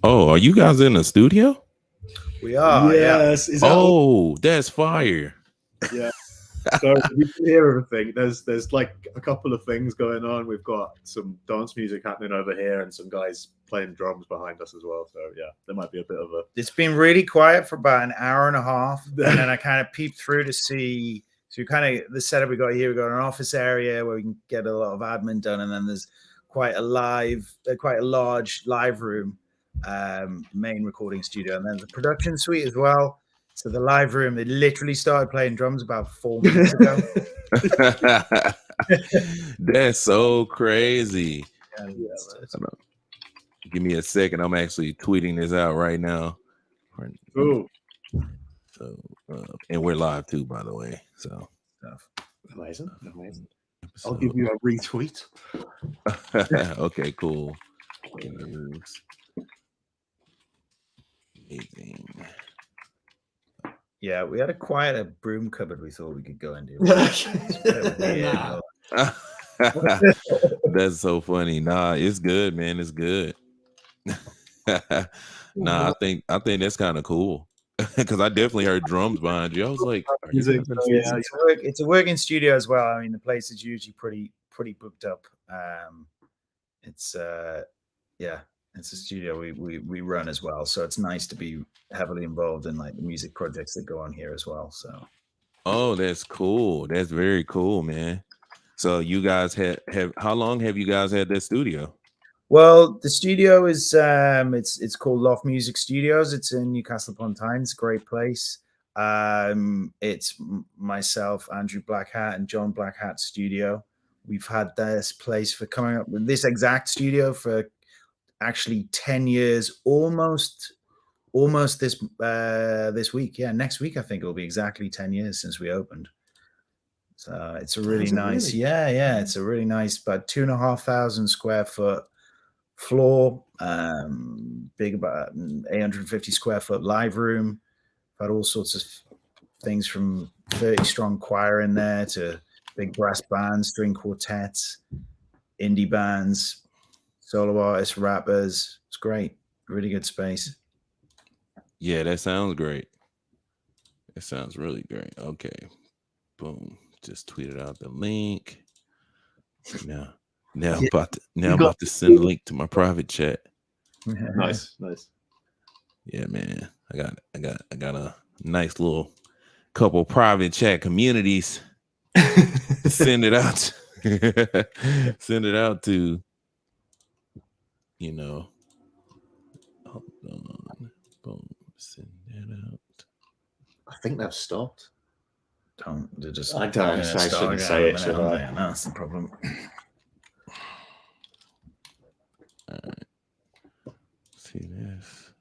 Oh, are you guys in a studio? We are, Yes. Is that Oh, that's fire. Yeah. So we can hear everything. There's like a couple of things going on. We've got some dance music happening over here and some guys playing drums behind us as well. So yeah, there might be a bit of a. It's been really quiet for about an hour and a half, and then I kind of peeped through to see. So kind of the setup we got here. We got an office area where we can get a lot of admin done, and then there's quite a large live room, main recording studio, and then the production suite as well. So the live room, they literally started playing drums about 4 minutes ago. That's so crazy. Yeah, Give me a second. I'm actually tweeting this out right now. Ooh. So, and we're live too, by the way. So Amazing. I'll give you a retweet. Okay, cool. Amazing. Yeah, we had a quieter broom cupboard we thought we could go into. That's so funny. Nah, it's good, man. It's good. Nah, I think that's kind of cool. Because I definitely heard drums behind you. I was like, it's a working studio as well. I mean, the place is usually pretty booked up. It's a studio we run as well, so it's nice to be heavily involved in like the music projects that go on here as well. So, oh, that's cool. That's very cool, man. So you guys have how long have you guys had that studio? Well, the studio is it's called Loft Music Studios. It's in Newcastle upon Tyne. It's a great place. It's myself, Andrew Blackhat, and John Blackhat studio. We've had this place for coming up with this exact studio for actually 10 years, almost this week. Yeah, next week I think it'll be exactly 10 years since we opened. So it's a really nice, yeah, it's a really nice, about 2,500 square foot floor, big, about 850 square foot live room. Got all sorts of things from 30 strong choir in there to big brass bands, string quartets, indie bands, solo artists, rappers. It's great. Really good space. Yeah, that sounds great. It sounds really great. Okay. Boom. Just tweeted out the link. Now I'm about to send a link to my private chat. Nice. Yeah, man. I got a nice little couple private chat communities. Send it out. Send it out to, you know. Hold on. Boom. Send that out. I think they've stopped. I shouldn't say it, should I? No, that's the problem. All right. See this.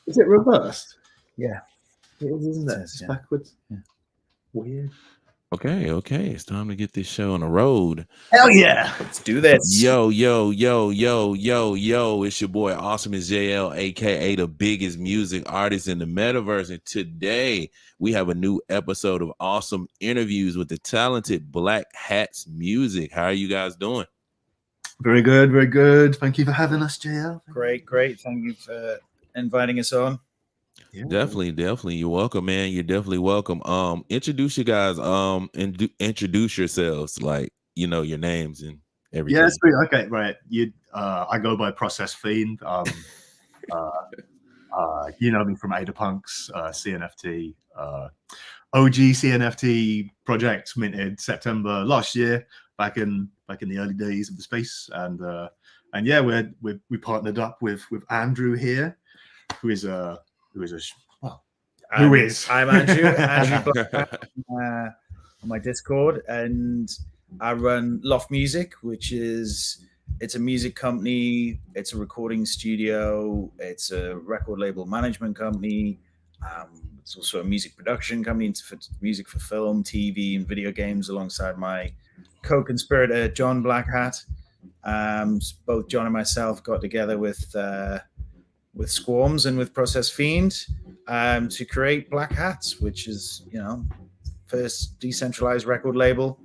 Is it reversed? Yeah. It is, isn't it? It's backwards. Yeah. Weird. Okay. It's time to get this show on the road. Hell yeah. Let's do this. Yo. It's your boy Awesomeisjayell, aka the biggest music artist in the metaverse. And today we have a new episode of Awesome Interviews with the talented Black Hats Music. How are you guys doing? Very good. Thank you for having us, JL. Great. Thank you for inviting us on. Yeah. Definitely. You're welcome, man. You're definitely welcome. Introduce you guys, and introduce yourselves, like, you know, your names and everything. Yes, okay, right. I go by Process Fiend. You know me from Adapunks, Cnft, OG Cnft project minted September last year, back in the early days of the space, and yeah, we partnered up with Andrew here, who is I'm Andrew Black, on my Discord, and I run Loft Music, which is it's a music company, it's a recording studio, it's a record label management company, it's also a music production company. It's for music for film, TV, and video games, alongside my co-conspirator John Blackhat. Both John and myself got together with Squarms and with Process Fiend to create Black Hats, which is, you know, first decentralized record label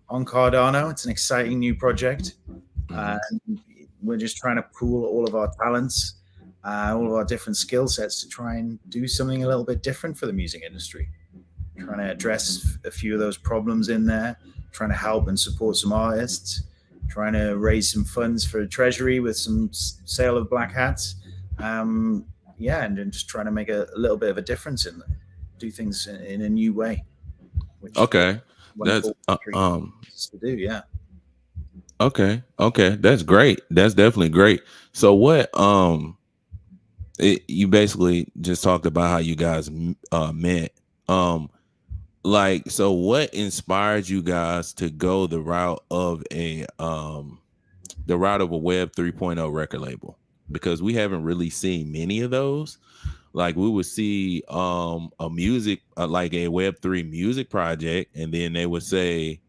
on Cardano. It's an exciting new project. and we're just trying to pool all of our talents, all of our different skill sets to try and do something a little bit different for the music industry. Trying to address a few of those problems in there, trying to help and support some artists, trying to raise some funds for Treasury with some sale of black hats. Yeah, and then just trying to make a little bit of a difference in them, do things in a new way. Which Okay, that's to do, yeah. Okay, that's great. That's definitely great. So what? You basically just talked about how you guys met. Like, so what inspired you guys to go the route of a Web 3.0 record label? Because we haven't really seen many of those. Like, we would see a music like a Web3 music project, and then they would say,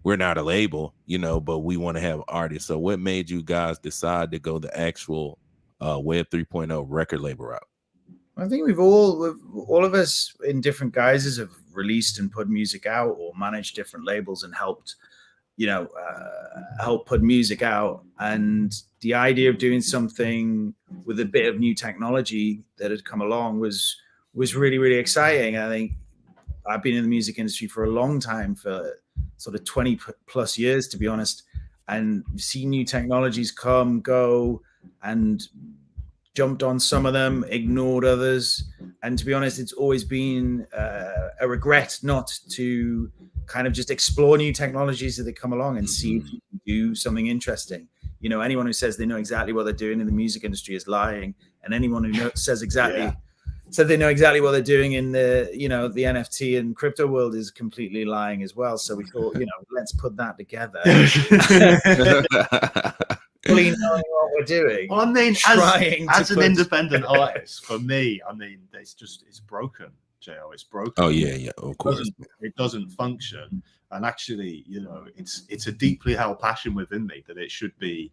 we're not a label, you know, but we want to have artists. So what made you guys decide to go the actual Web 3.0 record label route? I think we've all of us in different guises have released and put music out or managed different labels and helped, help put music out. And the idea of doing something with a bit of new technology that had come along was really, really exciting. I think I've been in the music industry for a long time, for sort of 20 plus years, to be honest, and see new technologies come, go, and jumped on some of them, ignored others. And to be honest, it's always been a regret not to kind of just explore new technologies as they come along and see if you can do something interesting. You know, anyone who says they know exactly what they're doing in the music industry is lying. And anyone who says exactly... So they know exactly what they're doing in the, the NFT and crypto world is completely lying as well. So we thought, let's put that together. Fully knowing what we're doing. Well, I mean, as an independent artist, for me, I mean, it's broken, JL. It's broken. Oh yeah, of course. It doesn't function. And actually, it's a deeply held passion within me that it should be,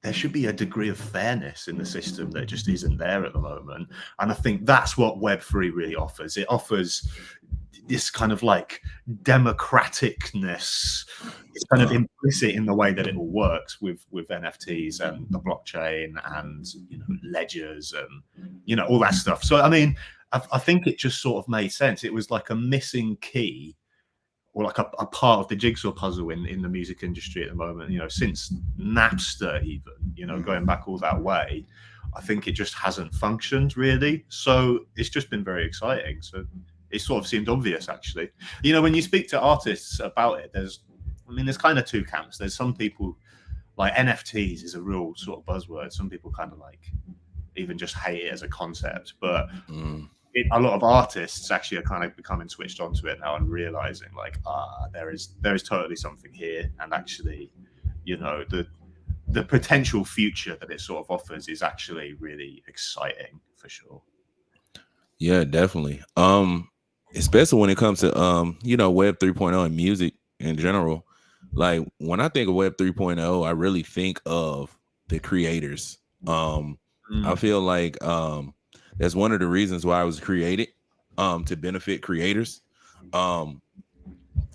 there should be a degree of fairness in the system that just isn't there at the moment. And I think that's what Web3 really offers. It offers this kind of like democraticness. It's kind of implicit in the way that it all works with NFTs and the blockchain and, ledgers and, all that stuff. So, I mean, I think it just sort of made sense. It was like a missing key, or like a part of the jigsaw puzzle in the music industry at the moment, since Napster even, going back all that way, I think it just hasn't functioned really. So it's just been very exciting. So it sort of seemed obvious, actually. When you speak to artists about it, there's kind of two camps. There's some people, like NFTs is a real sort of buzzword. Some people kind of like even just hate it as a concept, but a lot of artists actually are kind of becoming switched onto it now and realizing like, there is totally something here. And actually, the potential future that it sort of offers is actually really exciting for sure. Yeah, definitely. Especially when it comes to, Web 3.0 and music in general. Like when I think of Web 3.0, I really think of the creators. I feel like, that's one of the reasons why I was created, to benefit creators.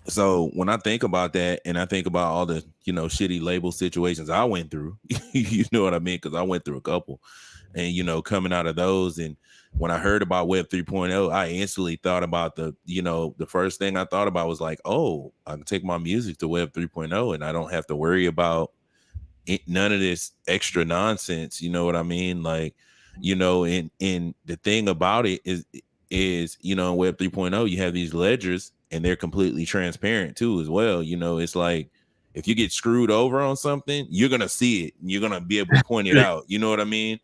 So when I think about that, and I think about all the, shitty label situations I went through, you know what I mean? Because I went through a couple, and, coming out of those. And when I heard about Web 3.0, I instantly thought about the first thing I thought about was like, oh, I can take my music to Web 3.0 and I don't have to worry about none of this extra nonsense. You know what I mean? Like, and the thing about it is, in Web 3.0, you have these ledgers and they're completely transparent too, as well. It's like, if you get screwed over on something, you're going to see it and you're going to be able to point it out. You know what I mean?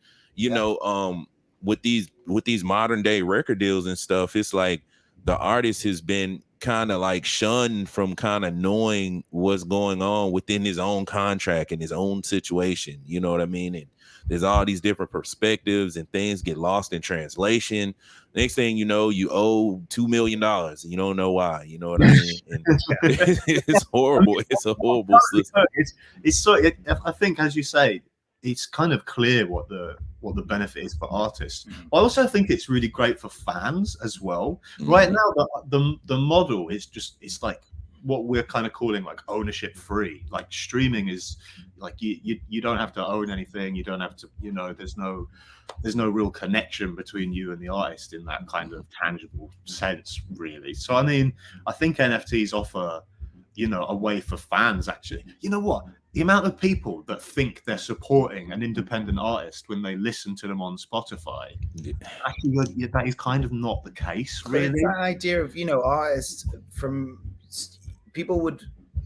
With these modern day record deals and stuff, it's like the artist has been kind of like shunned from kind of knowing what's going on within his own contract and his own situation. You know what I mean? And there's all these different perspectives and things get lost in translation. Next thing you know, you owe $2 million and you don't know why. You know what I mean? And it's horrible. It's a horrible system. I think, as you say, it's kind of clear what the benefit is for artists. I also think it's really great for fans as well. Right now, the model is just, it's like what we're kind of calling like ownership free. Like streaming is like you don't have to own anything. You don't have to, you know, there's no real connection between you and the artist in that kind of tangible sense, really. So I mean, I think NFTs offer, you know, a way for fans actually. You know what? The amount of people that think they're supporting an independent artist when they listen to them on Spotify, actually, that is kind of not the case, really. It's that idea of, you know, artists people would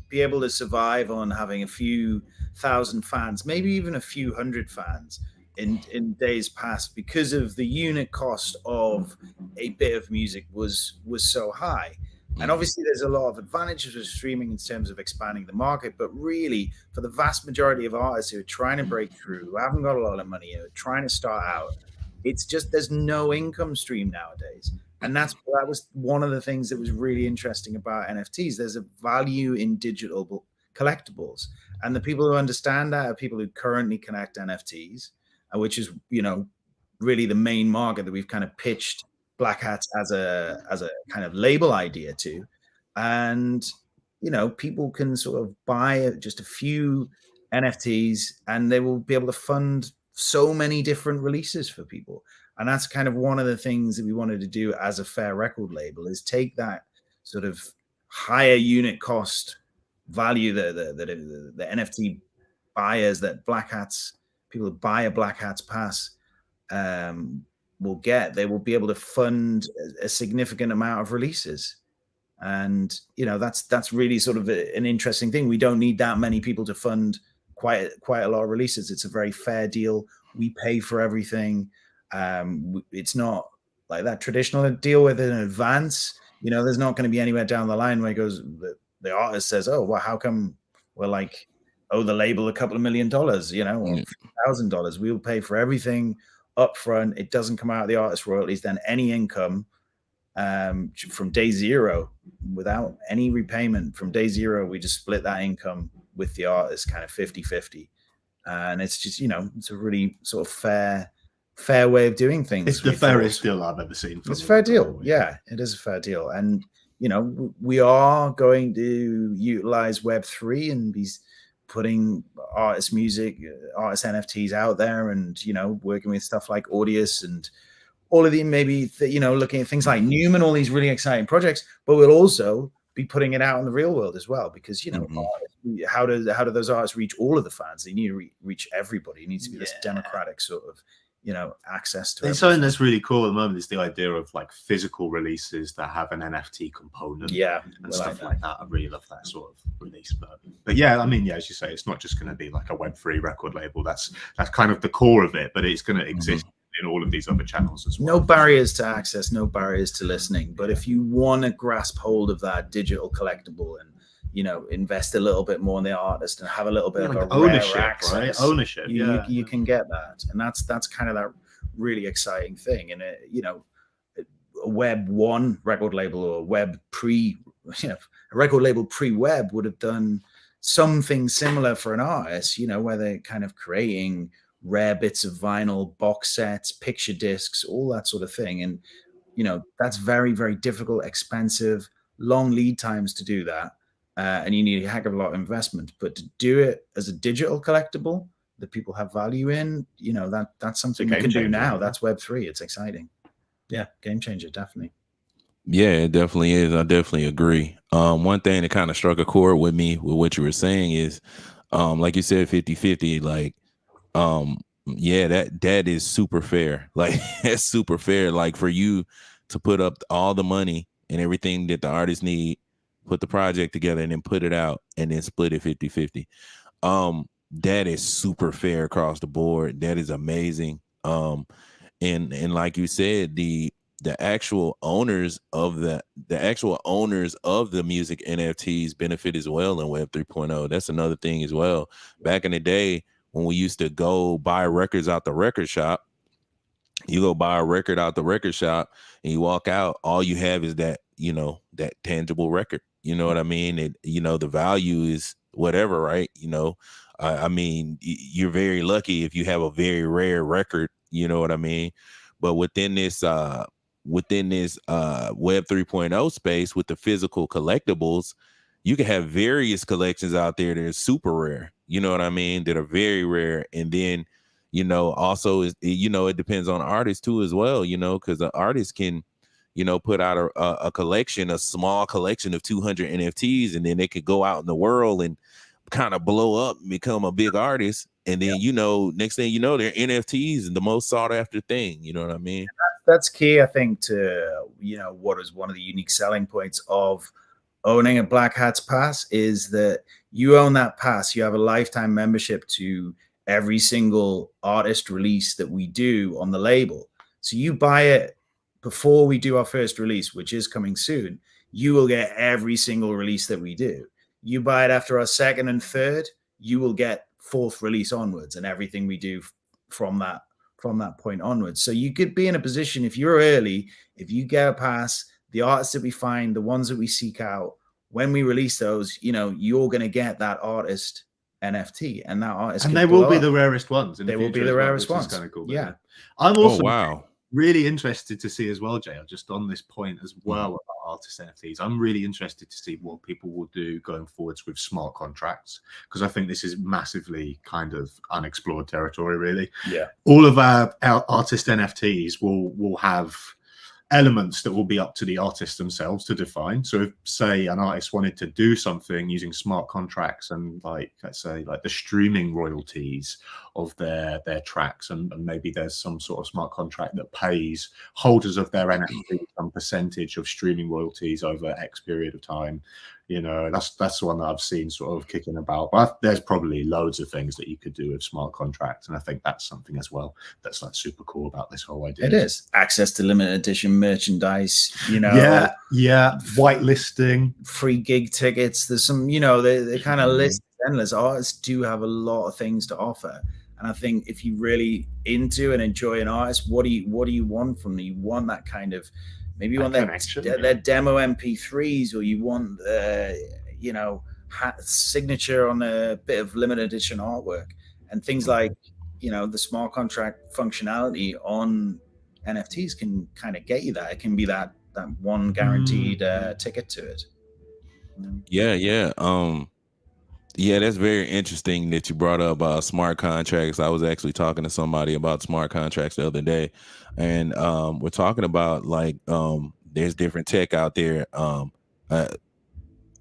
be able to survive on having a few thousand fans, maybe even a few hundred fans in days past, because of the unit cost of a bit of music was so high. And obviously there's a lot of advantages with streaming in terms of expanding the market, but really for the vast majority of artists who are trying to break through, who haven't got a lot of money, who are trying to start out, it's just, there's no income stream nowadays. And that was one of the things that was really interesting about NFTs. There's a value in digital collectibles. And the people who understand that are people who currently connect NFTs, which is, you know, really the main market that we've kind of pitched Black Hats as a kind of label idea to. And, you know, people can sort of buy just a few NFTs and they will be able to fund so many different releases for people. And that's kind of one of the things that we wanted to do as a fair record label, is take that sort of higher unit cost value that the NFT buyers, that Black Hats, people who buy a Black Hats pass will get. They will be able to fund a significant amount of releases. And, you know, that's really sort of an interesting thing. We don't need that many people to fund quite a lot of releases. It's a very fair deal. We pay for everything. It's not like that traditional deal with an advance. You know, there's not going to be anywhere down the line where it goes, the artist says, oh, well, how come we're like, owe the label a couple of $1 million, you know, or $1,000? We'll pay for everything up front. It doesn't come out of the artist royalties, then any income from day zero, without any repayment from day zero, we just split that income with the artist kind of 50-50. And it's just, you know, it's a really sort of fair way of doing things. It's the fairest deal I've ever seen. It's a fair deal. Yeah, it is a fair deal. And, you know, we are going to utilize Web3 and be putting artist music, artist NFTs out there, and, you know, working with stuff like Audius and all of the, maybe, you know, looking at things like Newman, all these really exciting projects, but we'll also be putting it out in the real world as well, because, you know, how do those artists reach all of the fans? They need to reach everybody. It needs to be this democratic sort of, you know, access to it. Something that's really cool at the moment is the idea of like physical releases that have an NFT component, and stuff like that. I really love that sort of release. But yeah, I mean, yeah, as you say, it's not just going to be like a Web3 record label. That's kind of the core of it, but it's going to exist in all of these other channels as well. No barriers to access, no barriers to listening. But if you want to grasp hold of that digital collectible and, you know, invest a little bit more in the artist and have a little bit of a ownership, access, right? Ownership. You can get that, and that's kind of that really exciting thing. And you know, a Web 1 record label or Web pre, you know, a record label pre-Web would have done something similar for an artist. You know, where they're kind of creating rare bits of vinyl, box sets, picture discs, all that sort of thing. And, you know, that's very, very difficult, expensive, long lead times to do that. And you need a heck of a lot of investment. But to do it as a digital collectible that people have value in, you know, that's something you can do now. That's Web3. It's exciting. Yeah, game changer, definitely. Yeah, it definitely is. I definitely agree. One thing that kind of struck a chord with me with what you were saying is, like you said, 50-50, like, yeah, that is super fair. Like, that's super fair. Like, for you to put up all the money and everything that the artists need, put the project together and then put it out and then split it 50-50. That is super fair across the board. That is amazing. And like you said, the actual owners of the music NFTs benefit as well in Web 3.0. That's another thing as well. Back in the day, when we used to go buy records out the record shop, you go buy a record out the record shop and you walk out, all you have is that, you know, that tangible record. You know what I mean? And, you know, the value is whatever, right? You know, I mean, you're very lucky if you have a very rare record, you know what I mean? But within this Web 3.0 space with the physical collectibles, you can have various collections out there that are super rare, you know what I mean, that are very rare. And then, you know, also you know, it depends on the artist too as well, you know, because the artist can, you know, put out a collection, a small collection of 200 NFTs, and then they could go out in the world and kind of blow up and become a big artist. And then, you know, next thing you know, their NFTs and the most sought after thing. You know what I mean? That's key, I think, to, you know, what is one of the unique selling points of owning a Black Hats pass is that you own that pass. You have a lifetime membership to every single artist release that we do on the label. So you buy it before we do our first release, which is coming soon. You will get every single release that we do. You buy it after our second and third, you will get fourth release onwards, and everything we do from that point onwards. So you could be in a position, if you're early, if you get a pass, the artists that we find, the ones that we seek out, when we release those, you know, you're going to get that artist NFT, and that artist, and they will be the rarest ones. They will be the rarest ones. Kind of cool. Yeah. I'm also wow. really interested to see as well, Jay, just on this point as well about artist NFTs. I'm really interested to see what people will do going forwards with smart contracts, because I think this is massively kind of unexplored territory, really. Yeah. All of our artist NFTs will have elements that will be up to the artists themselves to define. So if, say, an artist wanted to do something using smart contracts and, like, let's say, like the streaming royalties of their tracks, and maybe there's some sort of smart contract that pays holders of their NFT some percentage of streaming royalties over X period of time, you know, that's the one that I've seen sort of kicking about. But there's probably loads of things that you could do with smart contracts, and I think that's something as well that's like super cool about this whole idea. It is access to limited edition merchandise, you know. Yeah, whitelisting, free gig tickets. There's some, you know, they kind of list endless. Artists do have a lot of things to offer, and I think if you really into and enjoy an artist, what do you want from them? You want that kind of, maybe you want their demo MP3s, or you want you know, signature on a bit of limited edition artwork, and things like, you know, the smart contract functionality on NFTs can kind of get you that. It can be that one guaranteed ticket to it. Yeah, that's very interesting that you brought up smart contracts. I was actually talking to somebody about smart contracts the other day, and we're talking about, like, there's different tech out there.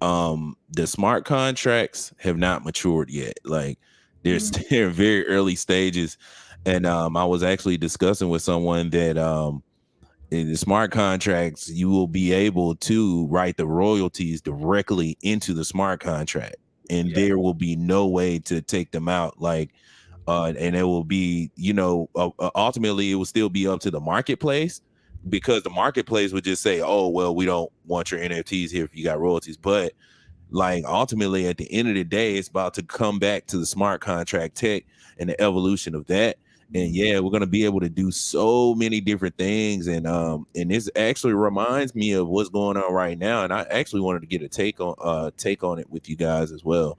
The smart contracts have not matured yet. Like, they're still in very early stages, and I was actually discussing with someone that in the smart contracts, you will be able to write the royalties directly into the smart contract, and there will be no way to take them out. Like, and it will be, you know, ultimately it will still be up to the marketplace, because the marketplace would just say, oh, well, we don't want your NFTs here if you got royalties. But, like, ultimately at the end of the day, it's about to come back to the smart contract tech and the evolution of that. And yeah, we're gonna be able to do so many different things, and this actually reminds me of what's going on right now. And I actually wanted to get a take on it with you guys as well.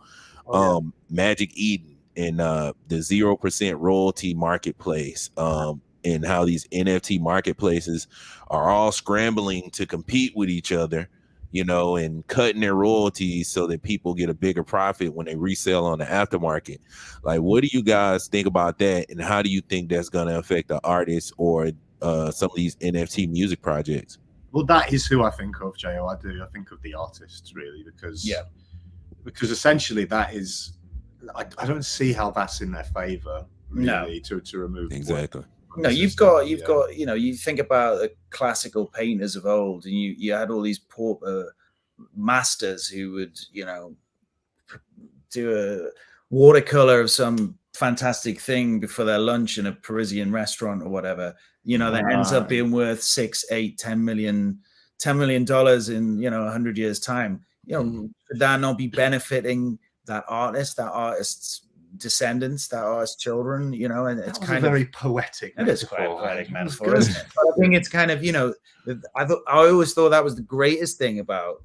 Magic Eden and the 0% royalty marketplace, and how these NFT marketplaces are all scrambling to compete with each other, you know, and cutting their royalties so that people get a bigger profit when they resell on the aftermarket. Like, what do you guys think about that, and how do you think that's going to affect the artists or some of these NFT music projects? Well, that is who I think of, Jo. I do. I think of the artists, really, because essentially that is, I don't see how that's in their favor, really, to remove exactly. No, you've got, you know, you think about the classical painters of old, and you had all these pauper masters who would, you know, do a watercolor of some fantastic thing before their lunch in a Parisian restaurant or whatever, you know, that ends up being worth $6, $8, $10 million in, you know, 100 years time. You know, could that not be benefiting that artist's descendants, that artist's children, you know? And it's kind of very poetic. It is quite a poetic metaphor, isn't it? But I think it's kind of, you know, I always thought that was the greatest thing about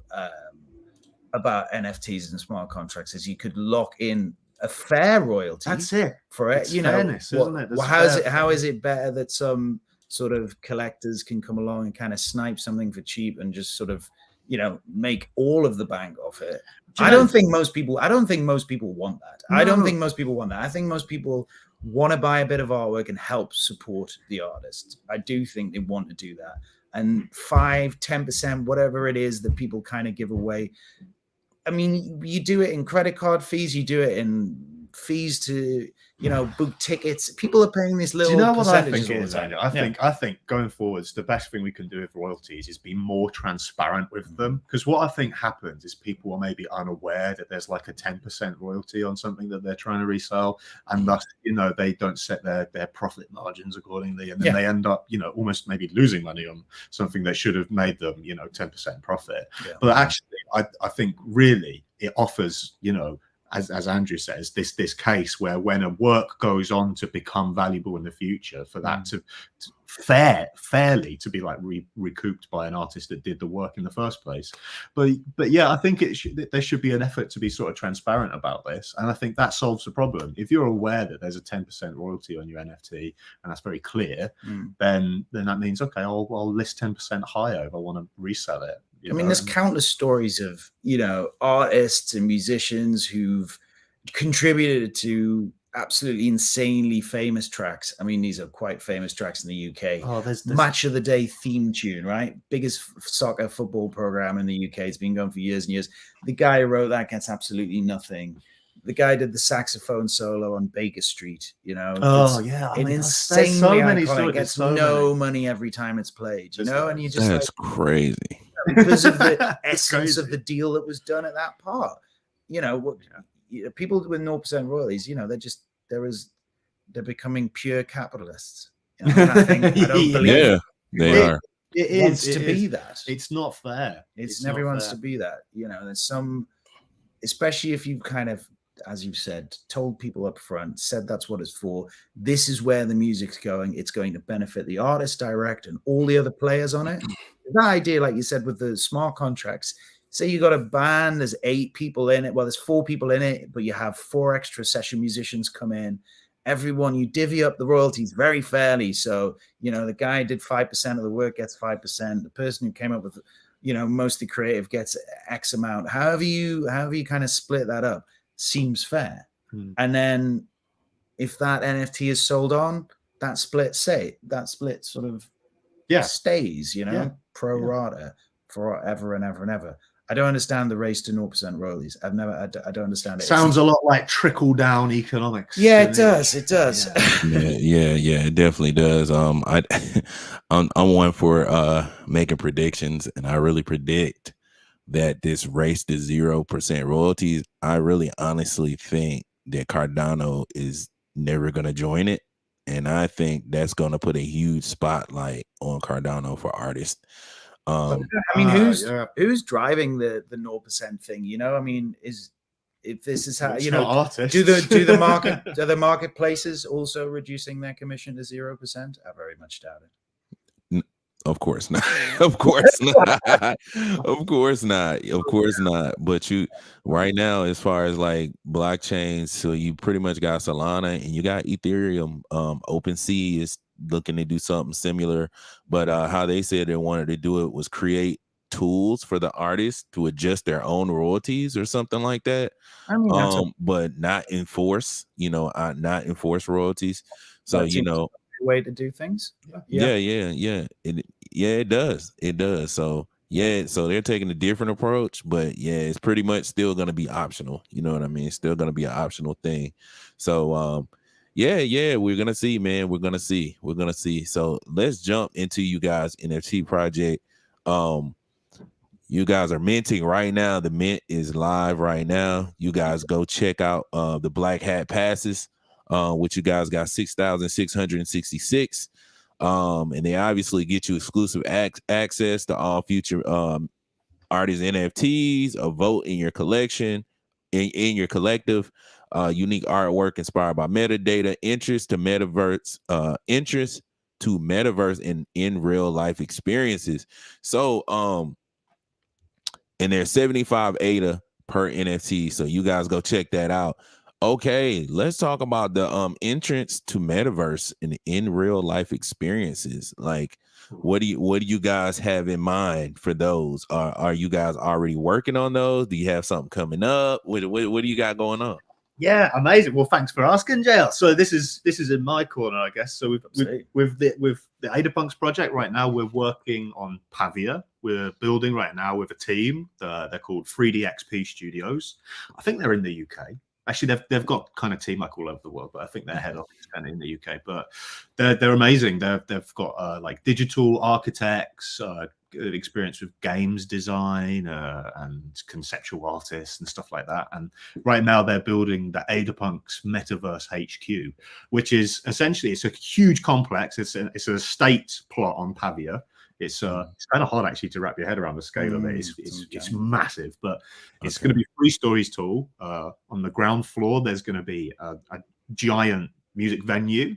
NFTs and smart contracts, is you could lock in a fair royalty. That's it. For it, it's you know, fairness, isn't it? How is it better that some sort of collectors can come along and kind of snipe something for cheap and just sort of make all of the bank off it. Do you I know- don't think most people want that. I don't think most people want that. I think most people want to buy a bit of artwork and help support the artist. I do think they want to do that. And 5-10%, whatever it is that people kind of give away. I mean, you do it in credit card fees, you do it in fees to book tickets. People are paying these little Do you know what I percentages think all it the is, time. Andrew? I think going forwards, the best thing we can do with royalties is be more transparent with them. Because what I think happens is people are maybe unaware that there's like a 10% royalty on something that they're trying to resell, and thus they don't set their profit margins accordingly, and then they end up almost maybe losing money on something that should have made them 10% profit. But actually, I think really it offers as Andrew says, this case where when a work goes on to become valuable in the future, for that to fairly to be like recouped by an artist that did the work in the first place. But yeah, I think there should be an effort to be sort of transparent about this, and I think that solves the problem. If you're aware that there's a 10% royalty on your NFT, and that's very clear, then that means I'll list 10% higher if I want to resell it. I mean, there's countless stories of, artists and musicians who've contributed to absolutely insanely famous tracks. I mean, these are quite famous tracks in the UK. Oh, there's Match of the Day theme tune, right? Biggest soccer football program in the UK. It's been going for years and years. The guy who wrote that gets absolutely nothing. The guy did the saxophone solo on Baker Street, Oh yeah, an insanely so many iconic, gets no money every time it's played, and you just that's crazy because of the essence of the deal that was done at that part. People with 0% royalties, they're becoming pure capitalists. And I don't believe they are. It wants to be that. It's not fair. It's never wants to be that. There's some, especially if you kind of, as you've said, told people up front, said that's what it's for. This is where the music's going. It's going to benefit the artist direct and all the other players on it. That idea, like you said, with the smart contracts, say you got a band, there's 8 people in it. Well, there's 4 people in it, but you have 4 extra session musicians come in. Everyone, you divvy up the royalties very fairly. So, the guy who did 5% of the work gets 5%. The person who came up with, mostly creative gets X amount. However you kind of split that up seems fair. And then if that NFT is sold on, that split sort of stays, pro rata forever and ever and ever. I don't understand the race to 0% royalties. I don't understand it. Sounds a lot like trickle down economics. Yeah, it does. It does. Yeah, it definitely does. I'm one for making predictions, and I really predict that this race to 0% royalties, I really honestly think that Cardano is never going to join it. And I think that's going to put a huge spotlight on Cardano for artists. I mean, who's driving the 0% thing? I mean, if this is how artists. do the marketplaces also reducing their commission to 0%? I very much doubt it. Of course not. Of course not. Of course not. Of course not. But right now, as far as like blockchains, so you pretty much got Solana and you got Ethereum. OpenSea is looking to do something similar, but how they said they wanted to do it was create tools for the artists to adjust their own royalties or something like that. I mean, but not enforce, not enforce royalties. So way to do things. Yeah. It does. So so they're taking a different approach, but it's pretty much still going to be optional. You know what I mean? It's still going to be an optional thing. So we're gonna see, man. We're gonna see. So let's jump into you guys' NFT project. You guys are minting right now. The mint is live right now. You guys go check out the Black Hat passes, which you guys got 6,666. And they obviously get you exclusive access to all future artists NFTs, a vote in your collection, in your collective, unique artwork inspired by metadata, interest to metaverse and in real life experiences. So and there's 75 ADA per NFT. So you guys go check that out. Okay, let's talk about the entrance to metaverse and in real life experiences. Like, what do you guys have in mind for those? Are you guys already working on those? Do you have something coming up? What do you got going on? Yeah, amazing. Well, thanks for asking, JL. So this is in my corner, I guess. So with the Adapunks project right now, we're working on Pavia. We're building right now with a team. They're called 3DXP Studios. I think they're in the UK. Actually, they've got kind of team like all over the world, but I think their head office is kind of in the UK. But they're amazing. They've got like digital architects, experience with games design and conceptual artists and stuff like that. And right now they're building the Adapunks Metaverse HQ, which is essentially, it's a huge complex. It's an estate plot on Pavia. It's kind of hard actually to wrap your head around the scale of it. It's massive, but it's going to be 3 stories tall. On the ground floor, there's going to be a giant music venue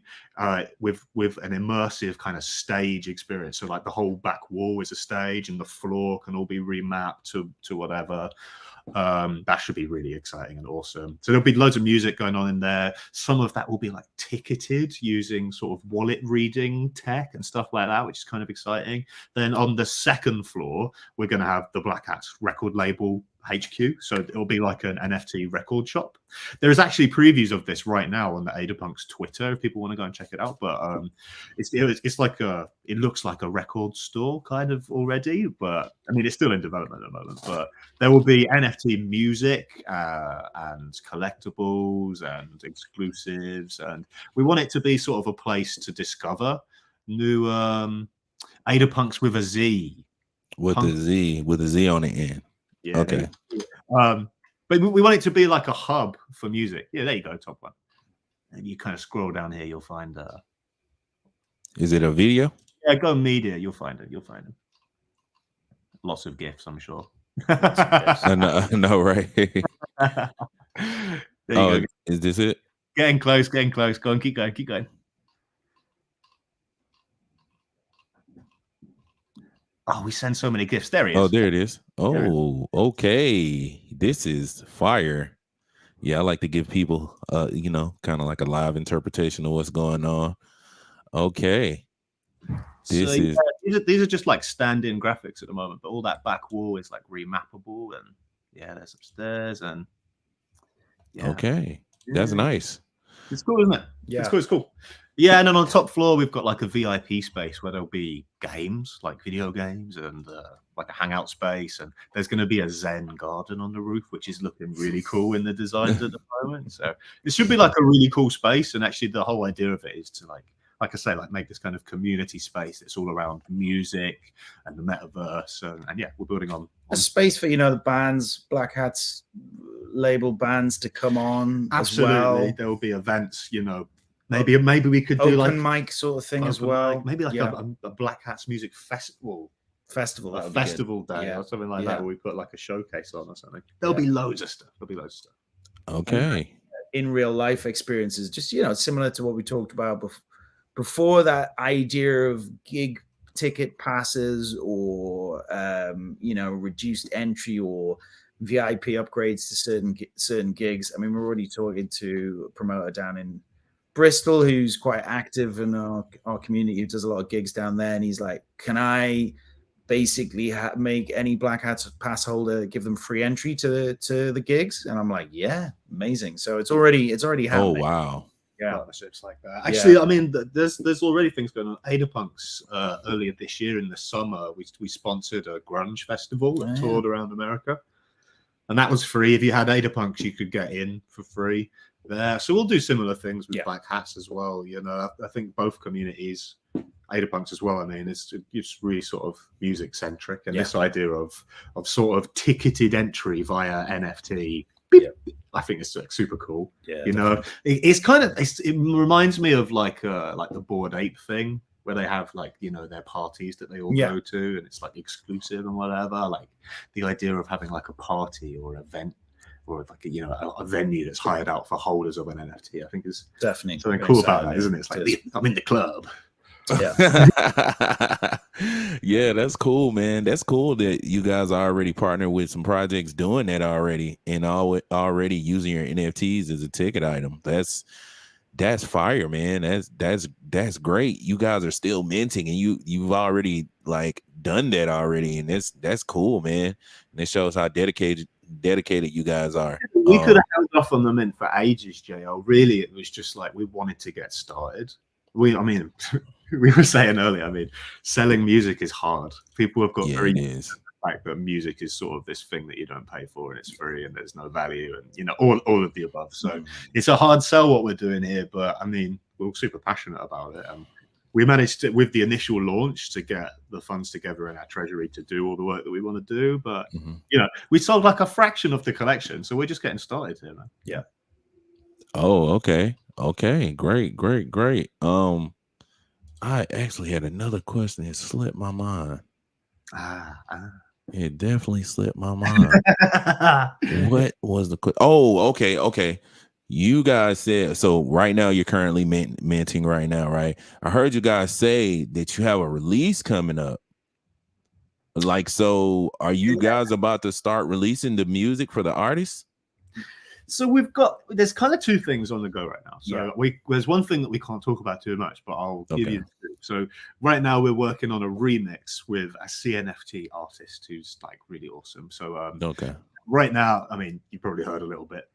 with an immersive kind of stage experience. So like the whole back wall is a stage, and the floor can all be remapped to whatever. That should be really exciting and awesome. So there'll be loads of music going on in there. Some of that will be like ticketed using sort of wallet reading tech and stuff like that, which is kind of exciting. Then on the second floor, we're going to have the Black Hats record label HQ. So it'll be like an NFT record shop. There is actually previews of this right now on the Adapunks Twitter if people want to go and check it out. But it's like it looks like a record store kind of already, but I mean it's still in development at the moment. But there will be NFT music and collectibles and exclusives, and we want it to be sort of a place to discover new Adapunks with a Z. With a Z on the end. Yeah. Okay. But we want it to be like a hub for music. Yeah, there you go, top one. And you kind of scroll down here, you'll find. Is it a video? Yeah, go media. You'll find it. You'll find it. Lots of GIFs, I'm sure. I know, right? There you go. Is this it? Getting close. Getting close. Go on, keep going. Keep going. Oh, we send so many gifts. There he is. Oh, there it is. Oh, okay. This is fire. Yeah, I like to give people, kind of like a live interpretation of what's going on. Okay. These are just like stand-in graphics at the moment, but all that back wall is like remappable, and yeah, there's upstairs, and yeah. Okay, that's nice. It's cool, isn't it? Yeah, it's cool. It's cool. Yeah, and then on the top floor we've got like a VIP space where there'll be games, like video games, and like a hangout space, and there's going to be a Zen garden on the roof, which is looking really cool in the designs at the moment. So it should be like a really cool space, and actually the whole idea of it is to like I say, like make this kind of community space that's all around music and the metaverse, and yeah, we're building on a space for the bands, Black Hats label bands to come on. Absolutely, as well. There will be events, Maybe we could do open like mic sort of thing as well. Maybe like a Black Hats music festival, a festival day or something like that, where we put like a showcase on or something. There'll be loads of stuff. Okay. In real life experiences, just similar to what we talked about before, that idea of gig ticket passes or reduced entry or VIP upgrades to certain gigs. I mean, we're already talking to a promoter down in Bristol who's quite active in our community, who does a lot of gigs down there, and he's like, can I basically make any Black Hats pass holder give them free entry to the gigs? And I'm like, yeah, amazing. So it's already happening. Oh wow. Yeah, partnerships like that. Actually, I mean, there's already things going on. Adapunks earlier this year in the summer, we sponsored a grunge festival and toured around America, and that was free. If you had Adapunks, you could get in for free there. So we'll do similar things with Black Hats as well. I think both communities, Adapunks as well. I mean, it's really sort of music centric, and this idea of sort of ticketed entry via NFT. I think it's like super cool. Yeah, it's kind of it reminds me of like the Bored Ape thing, where they have like their parties that they all go to, and it's like exclusive and whatever. Like the idea of having like a party or event or like a venue that's hired out for holders of an NFT, I think is definitely something cool about that, isn't it? It's like I'm in the club. Yeah. Yeah, that's cool, man. That's cool that you guys are already partnered with some projects doing that already, and already using your NFTs as a ticket item. That's fire, man. That's great. You guys are still minting, and you've already like done that already, and that's cool, man. And it shows how dedicated you guys are. We could have held off on the mint for ages, JL. Really, it was just like we wanted to get started. I mean, we were saying earlier, I mean, selling music is hard. People have got very it is. the fact that music is sort of this thing that you don't pay for and it's free and there's no value and, you know, all of the above. So it's a hard sell what we're doing here, but I mean, we're super passionate about it. And we managed to, with the initial launch, to get the funds together in our treasury to do all the work that we want to do. But, you know, we sold like a fraction of the collection. So we're just getting started here, man. Yeah. Oh, okay. Okay. Great. I actually had another question that slipped my mind. It definitely slipped my mind. What was the question? Oh, okay. You guys said, so right now you're currently minting right now, right? I heard you guys say that you have a release coming up. Like, so are you guys about to start releasing the music for the artists? So there's kind of two things on the go right now. So there's one thing that we can't talk about too much, but I'll give you two. So right now we're working on a remix with a Cnft artist who's like really awesome. So right now, I mean, you probably heard a little bit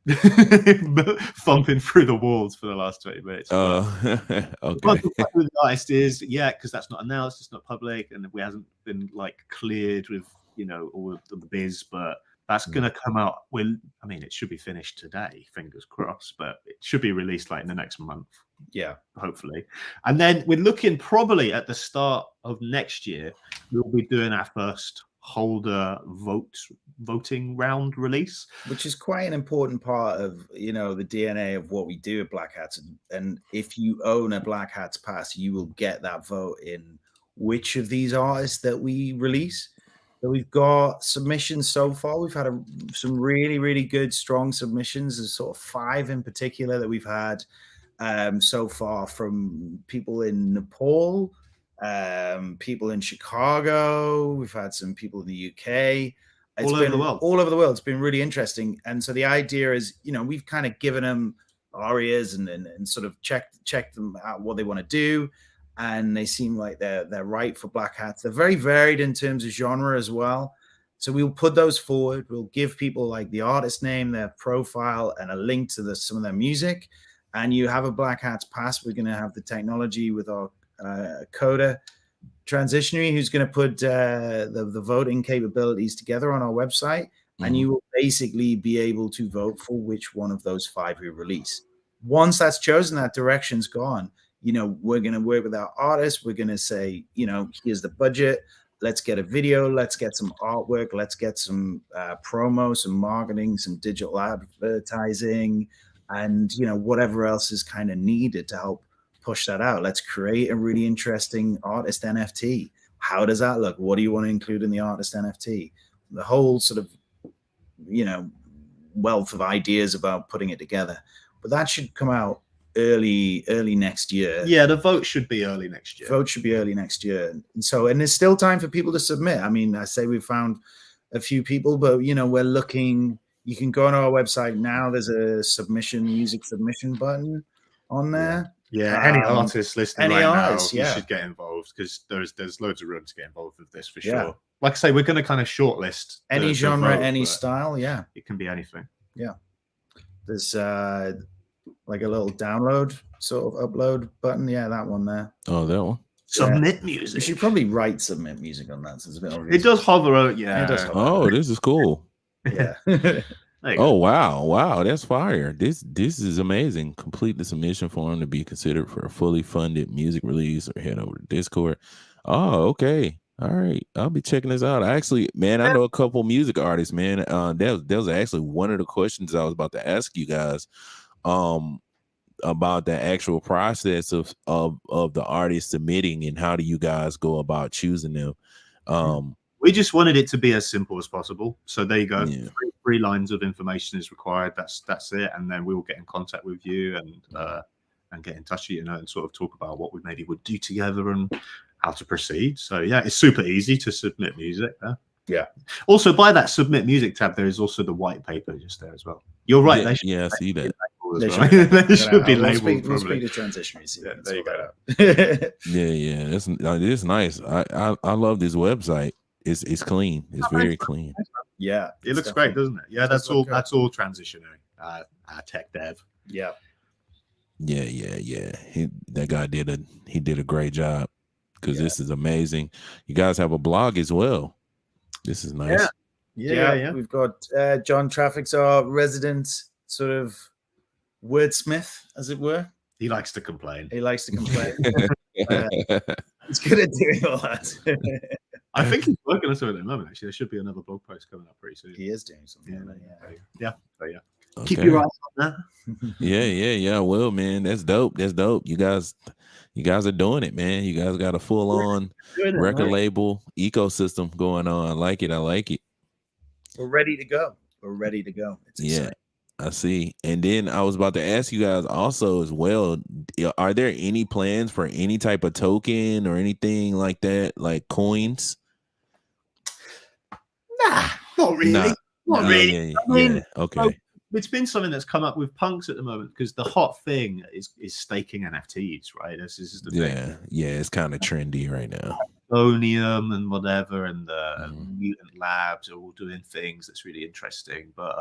thumping through the walls for the last 20 minutes. Okay. What the artist is, because that's not announced, it's not public, and we hasn't been like cleared with, you know, all of the biz, but that's going to come out. I mean, it should be finished today, fingers crossed, but it should be released like in the next month. Yeah, hopefully. And then we're looking probably at the start of next year, we'll be doing our first holder voting round release, which is quite an important part of, you know, the DNA of what we do at Black Hats. And if you own a Black Hats pass, you will get that vote in which of these artists that we release. So we've got submissions so far. We've had some really, really good, strong submissions. There's sort of 5 in particular that we've had so far, from people in Nepal, people in Chicago. We've had some people in the UK. All over the world. All over the world. It's been really interesting. And so the idea is, you know, we've kind of given them arias and sort of checked them out what they want to do. And they seem like they're right for Black Hats. They're very varied in terms of genre as well. So we'll put those forward. We'll give people like the artist name, their profile, and a link to some of their music. And you have a Black Hats pass. We're going to have the technology with our coder transitionary who's going to put the voting capabilities together on our website. And you will basically be able to vote for which one of those 5 we release. Once that's chosen, that direction's gone. You know, we're going to work with our artists. We're going to say, you know, here's the budget. Let's get a video. Let's get some artwork. Let's get some promo, some marketing, some digital advertising, and, you know, whatever else is kind of needed to help push that out. Let's create a really interesting artist NFT. How does that look? What do you want to include in the artist NFT? The whole sort of, you know, wealth of ideas about putting it together. But that should come out early next year. Yeah, the vote should be early next year. Vote should be early next year. And there's still time for people to submit. I mean, I say we've found a few people, but, you know, we're looking. You can go on our website now. There's a music submission button on there. Yeah, any artists listening now, you should get involved, because there's loads of room to get involved with this for sure. Like I say, we're going to kind of shortlist any genre, any style. Yeah, it can be anything. Yeah, there's like a little download sort of upload button. Yeah, that one there. Oh, that one. Submit music. You should probably write submit music on that. So it's a bit obvious. It does hover out. Yeah. It does hover out. This is cool. Yeah. Oh, wow, that's fire. This is amazing. Complete the submission form to be considered for a fully funded music release, or head over to Discord. Oh, okay. All right, I'll be checking this out. Actually, man, I know a couple music artists, man. That was actually one of the questions I was about to ask you guys about the actual process of the artist submitting, and how do you guys go about choosing them. We just wanted it to be as simple as possible. So there you go. Yeah. 3 lines of information is required. That's it. And then we'll get in contact with you and get in touch with you, and sort of talk about what we maybe would do together and how to proceed. So yeah, it's super easy to submit music. Yeah. Also, by that submit music tab, there is also the white paper just there as well. You're right. Yeah, I see that. They should be labeled. We'll speak to transitionaries. Yeah, there you go. Yeah. It's nice. I love this website. It's clean. It's very clean. Yeah, it looks great, doesn't it? Yeah, that's all transitionary. Tech dev. Yeah. That guy did a great job, because this is amazing. You guys have a blog as well. This is nice. Yeah. We've got John Traffic's our resident sort of wordsmith, as it were. He likes to complain. He's good at doing all that. I think he's working on something at the moment. Actually, there should be another blog post coming up pretty soon. He is doing something. Yeah. Okay. Keep your eyes on that. Yeah. Well, man, that's dope. You guys are doing it, man. You guys got a full-on record label ecosystem going on. I like it. We're ready to go. It's exciting. I see. And then I was about to ask you guys also as well, are there any plans for any type of token or anything like that, like coins? Nah, not really. Not really. I mean, okay. It's been something that's come up with punks at the moment, because the hot thing is staking NFTs, right? This is the thing. Yeah, it's kind of trendy right now. Awesomeisjayell and whatever, and the Mutant Labs are all doing things that's really interesting. But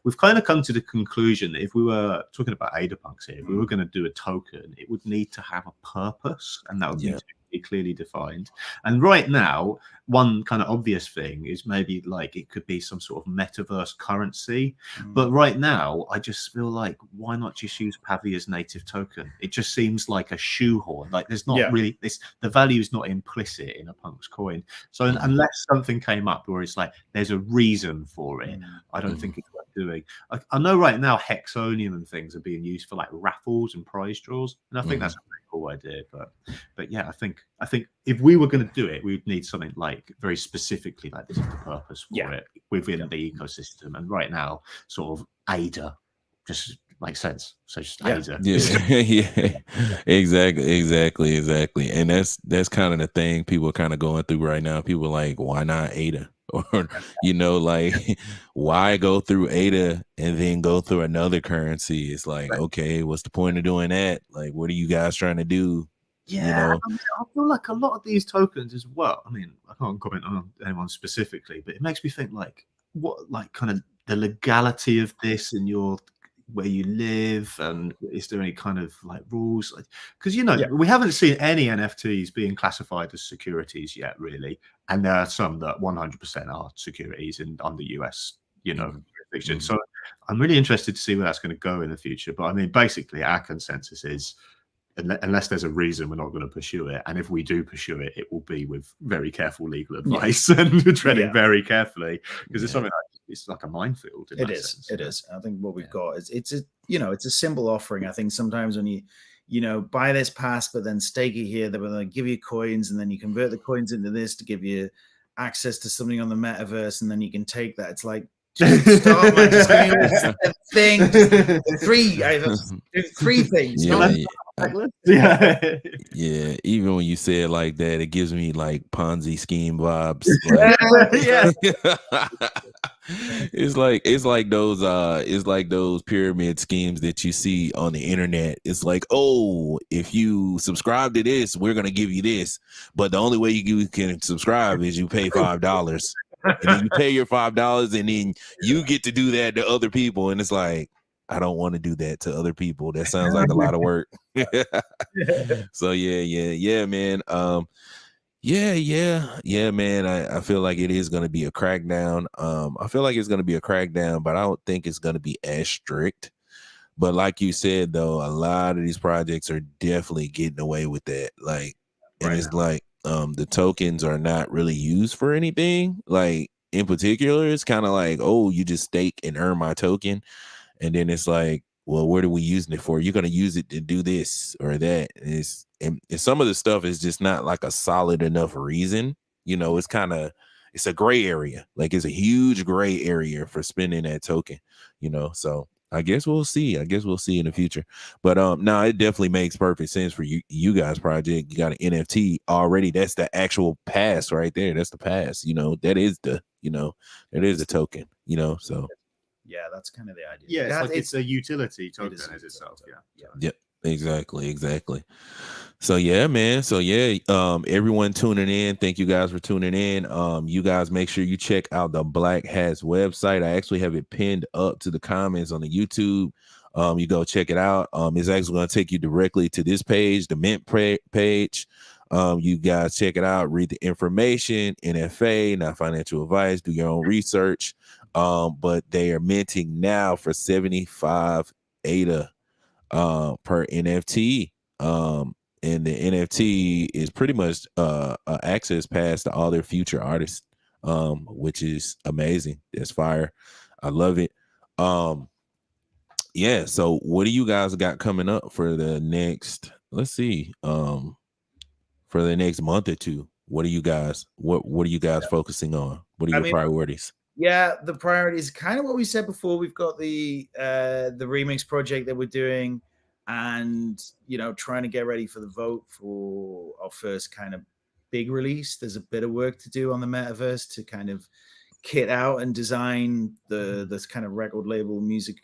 we've kind of come to the conclusion that if we were talking about Adapunks here, if we were going to do a token, it would need to have a purpose, and that would need to be clearly defined. And right now, one kind of obvious thing is maybe like it could be some sort of metaverse currency. But right now, I just feel like, why not just use Pavia's native token? It just seems like a shoehorn. Like there's not really the value is not implicit in a punk's coin. So unless something came up where it's like there's a reason for it, I don't think it's worth doing. I know right now Hexonium and things are being used for like raffles and prize draws, and I think that's a pretty cool idea. But yeah, I think if we were going to do it, we would need something like very specifically like this is the purpose for it within the ecosystem. And right now, sort of ADA just makes sense. So just ADA. Yeah. Exactly. And that's kind of the thing people are kind of going through right now. People are like, why not ADA? Or like why go through ADA and then go through another currency? It's like, okay, what's the point of doing that? Like, what are you guys trying to do? Yeah, I feel like a lot of these tokens as well. I mean, I can't comment on anyone specifically, but it makes me think like, what, like, kind of the legality of this in your where you live, and is there any kind of like rules? Because we haven't seen any NFTs being classified as securities yet, really, and there are some that 100% are securities under US, jurisdiction. So I'm really interested to see where that's going to go in the future. But I mean, basically, our consensus is, unless there's a reason, we're not going to pursue it. And if we do pursue it, it will be with very careful legal advice and treading very carefully, because it's something it's like a minefield. It is. I think what we've got is it's a simple offering. I think sometimes when you buy this pass, but then stake it here, they will give you coins, and then you convert the coins into this to give you access to something on the metaverse, and then you can take that. It's like, start by just giving me a thing. Three things. Yeah, even when you say it like that, it gives me like Ponzi scheme vibes. It's like those pyramid schemes that you see on the internet. It's like, oh, if you subscribe to this, we're gonna give you this, but the only way you can subscribe is you pay $5, and then you pay your $5, and then you get to do that to other people, and it's like, I don't want to do that to other people. That sounds like a lot of work. So yeah, man. Man. I feel like it is going to be a crackdown. I feel like it's going to be a crackdown, but I don't think it's going to be as strict. But like you said, though, a lot of these projects are definitely getting away with that. Like, and it's like the tokens are not really used for anything. Like in particular, it's kind of like, oh, you just stake and earn my token. And then it's like, well, what are we using it for? You're going to use it to do this or that. And some of the stuff is just not like a solid enough reason. It's a gray area. Like it's a huge gray area for spending that token, so I guess we'll see. I guess we'll see in the future. But no, it definitely makes perfect sense for you guys project. You got an NFT already. That's the actual pass right there. That's the pass. You know, that is the token. You know, so yeah, that's kind of the idea. Yeah, it's a utility token as itself. Yeah. Yep. Exactly. So yeah, man. So yeah, everyone tuning in, thank you guys for tuning in. You guys make sure you check out the Blak Hats website. I actually have it pinned up to the comments on the YouTube. You go check it out. It's actually going to take you directly to this page, the mint page. You guys check it out, read the information, NFA, not financial advice, do your own research. But they are minting now for 75 ADA per NFT. And the NFT is pretty much access pass to all their future artists, which is amazing. That's fire. I love it. Yeah, so what do you guys got coming up for the next, let's see, for the next month or two? What are you guys focusing on? What are your priorities? Yeah, the priority is kind of what we said before. We've got the remix project that we're doing, and trying to get ready for the vote for our first kind of big release. There's a bit of work to do on the metaverse to kind of kit out and design this kind of record label music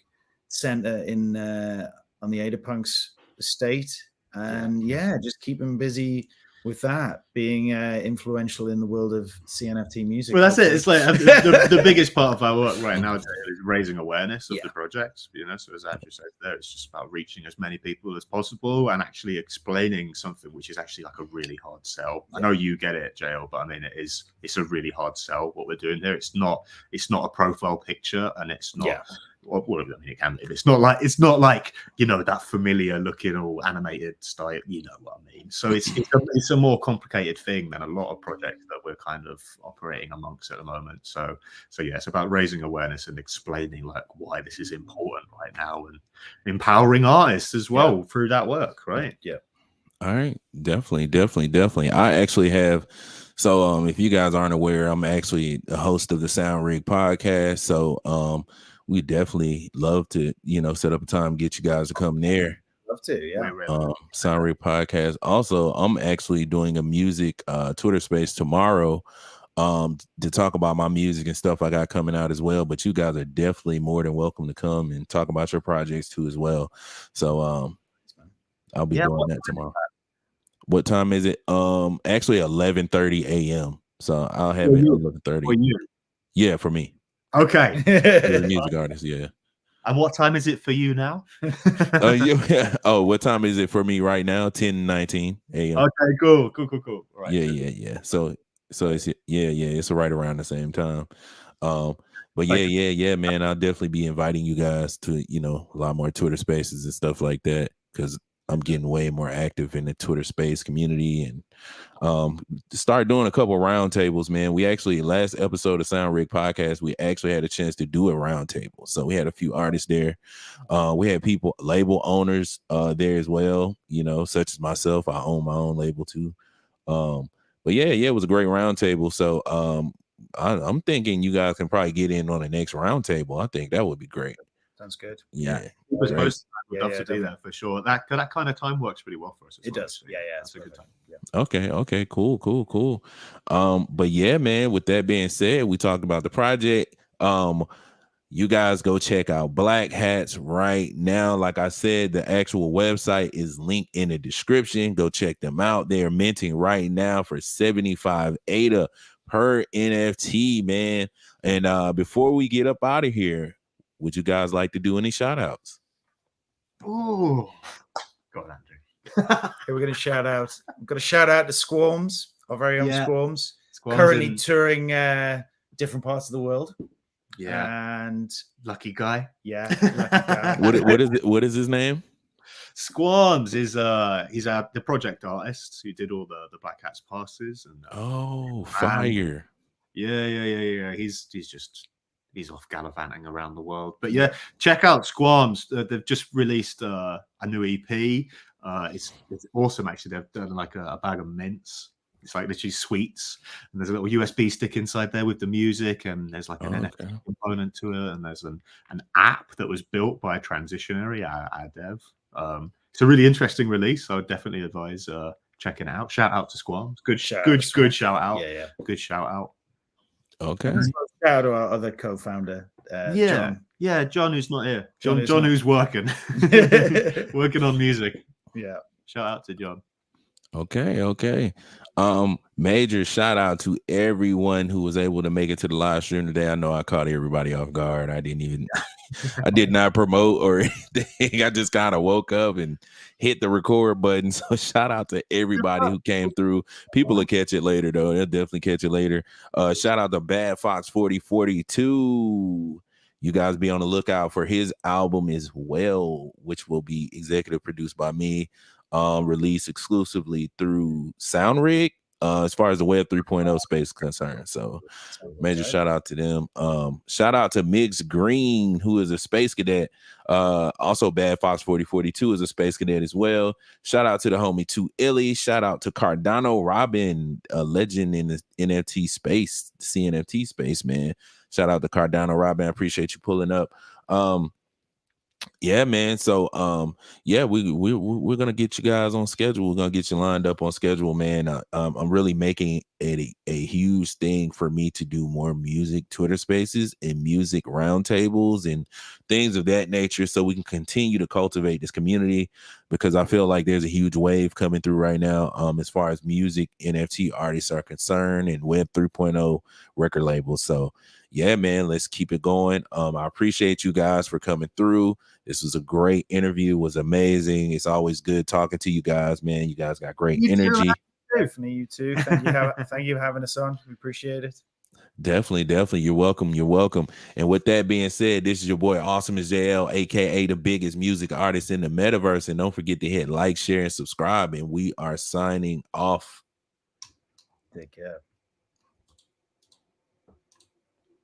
center in on the Adapunks estate, and just keep them busy with that, being influential in the world of CNFT music. Well, that's it. It's like the biggest part of our work right now is raising awareness of the project. So as Andrew said there, it's just about reaching as many people as possible and actually explaining something which is actually like a really hard sell. I know you get it, JL, but I mean it's a really hard sell what we're doing here. It's not a profile picture, and it's not. Well, I mean, it can be. It's not like that familiar looking all animated style. You know what I mean? So it's a more complicated thing than a lot of projects that we're kind of operating amongst at the moment. So yeah, it's about raising awareness and explaining like why this is important right now, and empowering artists as well through that work, right? Yeah. All right, definitely. I actually have. So if you guys aren't aware, I'm actually the host of the Sound Rig podcast. So we definitely love to, set up a time, get you guys to come there. Love to, yeah. Sound Rig podcast. Also, I'm actually doing a music Twitter space tomorrow to talk about my music and stuff I got coming out as well. But you guys are definitely more than welcome to come and talk about your projects too as well. So I'll be doing that tomorrow. What time is it? Actually 11:30 a.m. So I'll have it 11:30. Yeah, for me. Okay. You're a music artist, yeah. And what time is it for you now? Oh, what time is it for me right now? 10:19 a.m. Okay, cool. Right, yeah. So it's it's right around the same time. But yeah, man, I'll definitely be inviting you guys to, a lot more Twitter spaces and stuff like that, because I'm getting way more active in the Twitter space community, and start doing a couple roundtables, man. We actually, last episode of Sound Rig podcast, we actually had a chance to do a roundtable. So we had a few artists there. We had people, label owners there as well, such as myself. I own my own label too. But yeah, it was a great roundtable. So I'm thinking you guys can probably get in on the next roundtable. I think that would be great. Sounds good. Yeah. We'd love to do that for sure. That kind of time works pretty well for us. It does. Yeah. It's a good time. Yeah. Okay. Cool. But yeah, man, with that being said, we talked about the project. You guys go check out Blak Hats right now. Like I said, the actual website is linked in the description. Go check them out. They are minting right now for 75 ADA per NFT, man. And before we get up out of here, would you guys like to do any shout outs? Oh, go on, Andrew. Okay, we're going to shout out. I'm going to shout out to Squarms, our very own Squarms, Squarms currently touring different parts of the world. Yeah, and lucky guy. Yeah, lucky guy. What is his name? Squarms is the project artist who did all the Blak Hats passes and fire. Yeah. He's off gallivanting around the world. But yeah, check out Squarms. They've just released a new EP. It's awesome, actually. They've done like a bag of mints It's like literally suites, and there's a little USB stick inside there with the music, and there's like an NFT component to it, and there's an app that was built by a transitionary, our dev. It's a really interesting release. I would definitely advise checking it out. Shout out to Squams. Good shout out. Yeah. Good shout out. Okay. Shout out to our other co-founder, John. Yeah, John, who's not here. John who's working. Working on music. Yeah. Shout out to John. Okay. Major shout out to everyone who was able to make it to the live stream today. I know I caught everybody off guard. I did not promote or anything. I just kind of woke up and hit the record button. So shout out to everybody who came through. People will catch it later though. They'll definitely catch it later. Shout out to Bad Fox 4042. You guys be on the lookout for his album as well, which will be executive produced by me. Released exclusively through SoundRig as far as the Web 3.0 space concerned. So major shout out to them. Shout out to Mix Green, who is a space cadet. Also Bad Fox 4042 is a space cadet as well. Shout out to the homie 2 Illy. Shout out to Cardano Robin, a legend in the NFT space, CNFT space, man. Shout out to Cardano Robin. I appreciate you pulling up. Yeah, man. So we're gonna get you guys on schedule. We're gonna get you lined up on schedule, man. I'm really making it a huge thing for me to do more music Twitter spaces and music roundtables and things of that nature, so we can continue to cultivate this community, because I feel like there's a huge wave coming through right now as far as music NFT artists are concerned and Web 3.0 record labels. So yeah, man, let's keep it going. I appreciate you guys for coming through. This was a great interview. It was amazing. It's always good talking to you guys, man. You guys got great energy. Definitely, you too. Thank you for having us on. We appreciate it. Definitely. You're welcome. And with that being said, this is your boy Awesomeisjayell, aka the biggest music artist in the metaverse. And don't forget to hit like, share, and subscribe. And we are signing off. Take care.